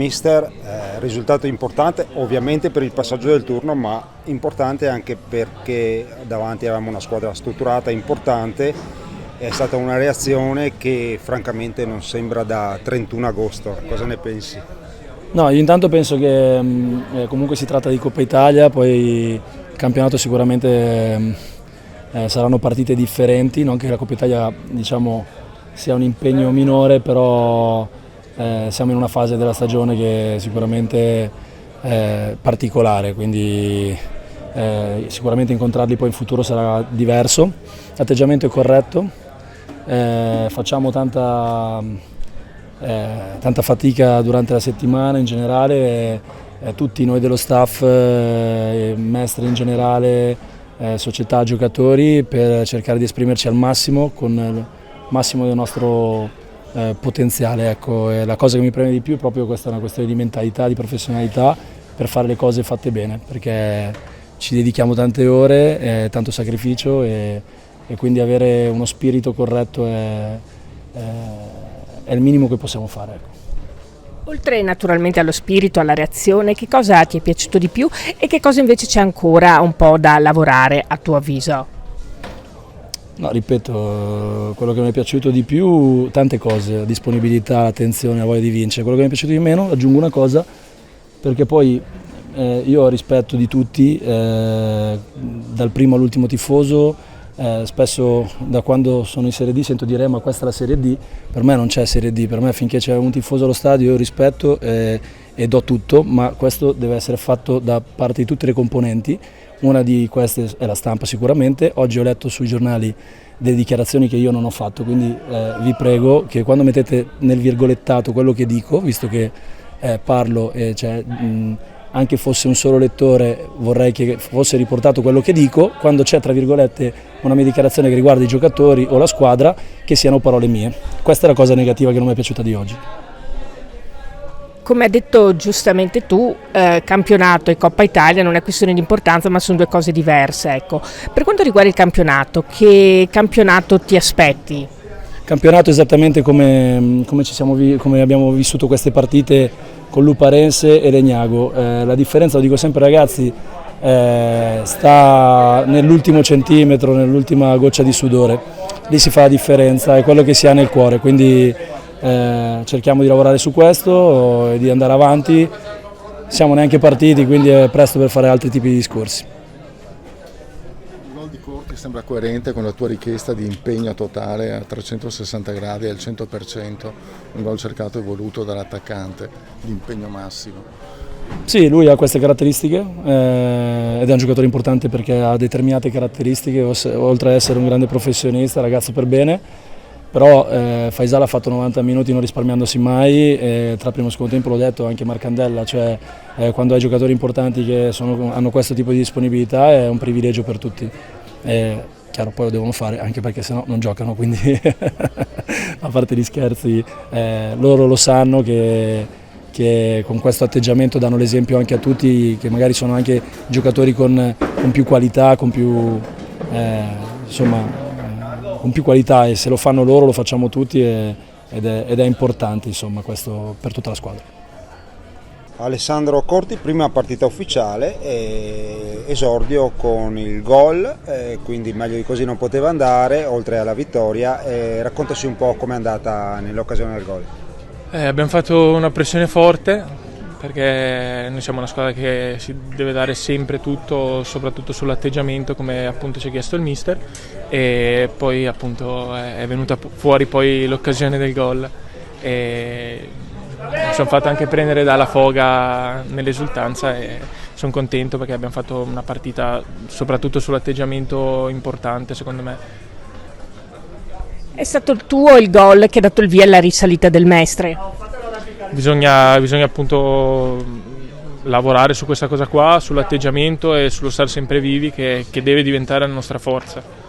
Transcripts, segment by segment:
mister, risultato importante ovviamente per il passaggio del turno, ma importante anche perché davanti avevamo una squadra strutturata importante. È stata una reazione che francamente non sembra da 31 agosto. Cosa ne pensi? No, io intanto penso che comunque si tratta di Coppa Italia, poi il campionato sicuramente saranno partite differenti, non che la Coppa Italia diciamo sia un impegno minore, però siamo in una fase della stagione che è sicuramente particolare, quindi sicuramente incontrarli poi in futuro sarà diverso. L'atteggiamento è corretto, facciamo tanta fatica durante la settimana in generale, tutti noi dello staff, maestri in generale, società, giocatori, per cercare di esprimerci al massimo con il massimo del nostro potenziale. Ecco, la cosa che mi preme di più è proprio questa, una questione di mentalità, di professionalità, per fare le cose fatte bene, perché ci dedichiamo tante ore, tanto sacrificio e quindi avere uno spirito corretto è il minimo che possiamo fare. Ecco. Oltre naturalmente allo spirito, alla reazione, che cosa ti è piaciuto di più e che cosa invece c'è ancora un po' da lavorare a tuo avviso? No, ripeto, quello che mi è piaciuto di più, tante cose, disponibilità, attenzione, la voglia di vincere. Quello che mi è piaciuto di meno, aggiungo una cosa, perché poi io ho rispetto di tutti, dal primo all'ultimo tifoso. Spesso da quando sono in Serie D sento dire ma questa è la Serie D, per me non c'è Serie D, per me finché c'è un tifoso allo stadio io rispetto e do tutto, ma questo deve essere fatto da parte di tutte le componenti. Una di queste è la stampa sicuramente. Oggi ho letto sui giornali delle dichiarazioni che io non ho fatto, quindi vi prego che quando mettete nel virgolettato quello che dico, visto che parlo anche fosse un solo lettore, vorrei che fosse riportato quello che dico, quando c'è tra virgolette una mia dichiarazione che riguarda i giocatori o la squadra, che siano parole mie. Questa è la cosa negativa che non mi è piaciuta di oggi. Come hai detto giustamente tu, campionato e Coppa Italia non è questione di importanza, ma sono due cose diverse. Ecco. Per quanto riguarda il campionato, che campionato ti aspetti? Campionato esattamente come abbiamo vissuto queste partite con Luparense e Legnago. La differenza, lo dico sempre ragazzi, sta nell'ultimo centimetro, nell'ultima goccia di sudore. Lì si fa la differenza, è quello che si ha nel cuore, quindi cerchiamo di lavorare su questo e di andare avanti. Siamo neanche partiti, quindi è presto per fare altri tipi di discorsi. Il gol di Corti sembra coerente con la tua richiesta di impegno totale a 360 gradi, al 100%, un gol cercato e voluto dall'attaccante, di impegno massimo. Sì, lui ha queste caratteristiche ed è un giocatore importante perché ha determinate caratteristiche, oltre ad essere un grande professionista, ragazzo per bene. Però Faisal ha fatto 90 minuti non risparmiandosi mai, tra primo e secondo tempo l'ho detto anche Marcandella, cioè quando hai giocatori importanti che hanno questo tipo di disponibilità è un privilegio per tutti. Chiaro, poi lo devono fare anche perché sennò non giocano, quindi a parte gli scherzi, loro lo sanno che con questo atteggiamento danno l'esempio anche a tutti, che magari sono anche giocatori con più qualità, con più qualità, e se lo fanno loro lo facciamo tutti ed è importante insomma questo per tutta la squadra. Alessandro Corti, prima partita ufficiale, esordio con il gol, quindi meglio di così non poteva andare, oltre alla vittoria. Raccontaci un po' com'è andata nell'occasione del gol. Abbiamo fatto una pressione forte, perché noi siamo una squadra che si deve dare sempre tutto, soprattutto sull'atteggiamento, come appunto ci ha chiesto il mister, e poi appunto è venuta fuori poi l'occasione del gol e mi sono fatto anche prendere dalla foga nell'esultanza e sono contento perché abbiamo fatto una partita soprattutto sull'atteggiamento importante secondo me. È stato il tuo il gol che ha dato il via alla risalita del Mestre? Bisogna appunto lavorare su questa cosa qua, sull'atteggiamento e sullo stare sempre vivi che deve diventare la nostra forza.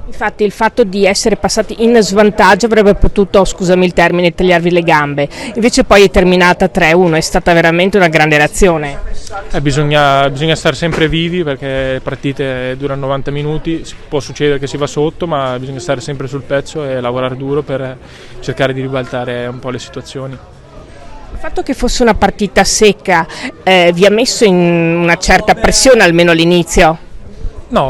Infatti il fatto di essere passati in svantaggio avrebbe potuto, scusami il termine, tagliarvi le gambe, invece poi è terminata 3-1, è stata veramente una grande reazione. Bisogna stare sempre vivi perché le partite durano 90 minuti, può succedere che si va sotto, ma bisogna stare sempre sul pezzo e lavorare duro per cercare di ribaltare un po' le situazioni. Il fatto che fosse una partita secca vi ha messo in una certa pressione almeno all'inizio? No,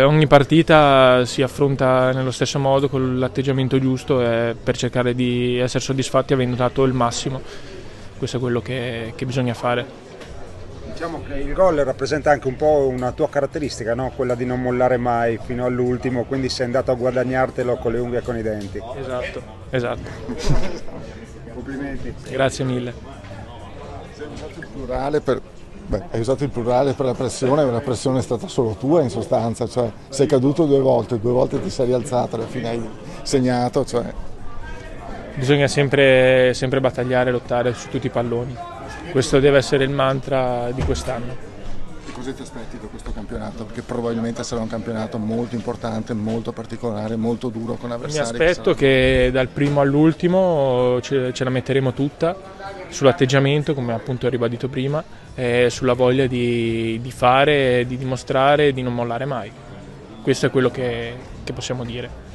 ogni partita si affronta nello stesso modo, con l'atteggiamento giusto, per cercare di essere soddisfatti avendo dato il massimo. Questo è quello che bisogna fare. Diciamo che il gol rappresenta anche un po' una tua caratteristica, no? Quella di non mollare mai fino all'ultimo, quindi sei andato a guadagnartelo con le unghie e con i denti. Esatto. Complimenti. Grazie mille. Hai usato il plurale per la pressione, ma la pressione è stata solo tua in sostanza, cioè sei caduto 2 volte ti sei rialzato, alla fine hai segnato. Bisogna sempre battagliare, lottare su tutti i palloni. Questo deve essere il mantra di quest'anno. E cosa ti aspetti da questo campionato? Perché probabilmente sarà un campionato molto importante, molto particolare, molto duro con Mi avversari. aspetto che dal primo all'ultimo ce la metteremo tutta sull'atteggiamento, come appunto ho ribadito prima, e sulla voglia di fare, di dimostrare, di non mollare mai. Questo è quello che possiamo dire.